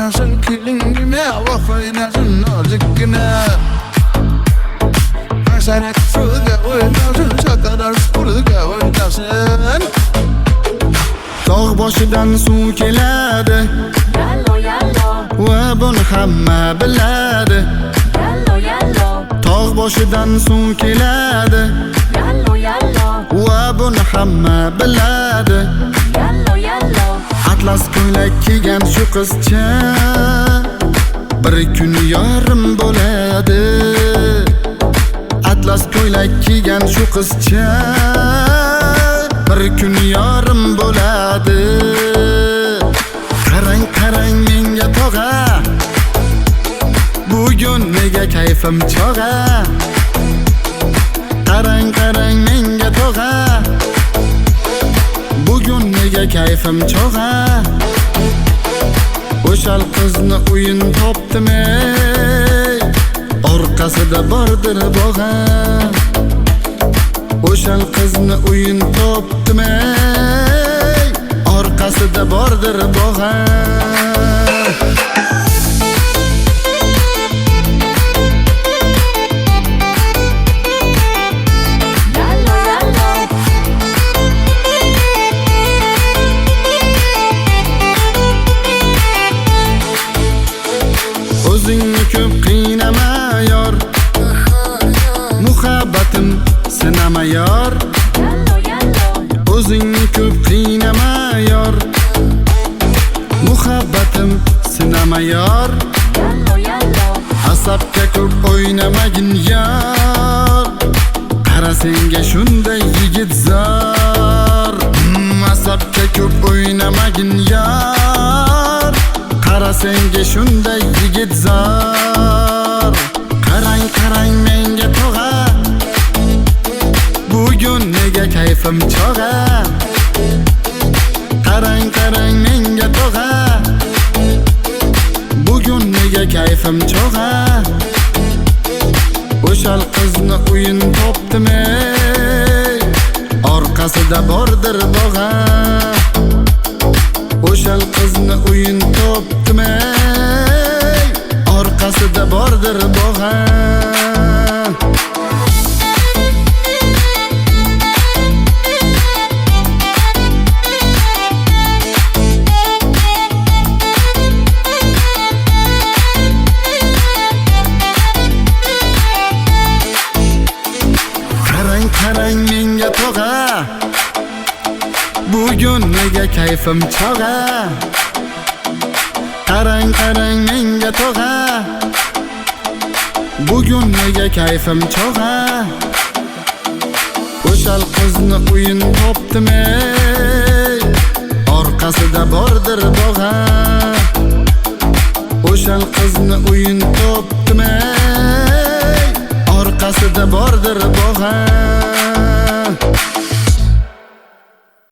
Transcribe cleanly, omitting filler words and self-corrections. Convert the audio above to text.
oynasın kilingime, vah oynasın nazikkine. Sen fırga oynasın, şakalar fırga oynasın. Dağ başıdan suv keladi, Yallo yallo, va buni hamma biladi. yallo yallo, Tog' boshidan suv keladi, yallo yallo, va buni hamma biladi. yallo yallo, Atlas ko'ylak kiygan shu qizcha bir kun yarim bo'ladi. Atlas ko'ylak kiygan shu qizcha bir kun yarim bo'ladi. Qarang qarang menga tog'a, bugun nega kayfim chog'a. Qarang qarang menga tog'a, bugun nega kayfim chog'a. O'shal qizni o'yin topdimi, orqasida bordir bog'a. O'shal qizni o'yin topdimi, orqasida bordir bog'a. yallo yallo, O'zingni ko'p qiynama yor, muhabbatim sinama yor. yallo yallo, O'zingni ko'p qiynama yor, muhabbatim sinama yor. yallo yallo, Asabga ko'p o'ynamagin yor, qara senga shunday yigit zor. Asabga ko'p o'ynamagin yor, qara senga shunday yigit zor. Qarang qarang menga tog'a, bugun nega kayfim chog'a. Qarang qarang menga tog'a, bugun nega kayfim chog'a. O'shal qizni o'yin topdimi, orqasida bordir bog'a. O'shal qizni o'yin topdimi, orqasida bordir bog'a. Qarang qarang menga tog'a, bugun nega kayfim chog'a. Qarang qarang menga tog'a, bugun nega kayfim chog'a. O'shal qizni o'yin topdimi, orqasida bordir bog'a. O'shal qizni o'yin topdimi, orqasida bordir bog'a.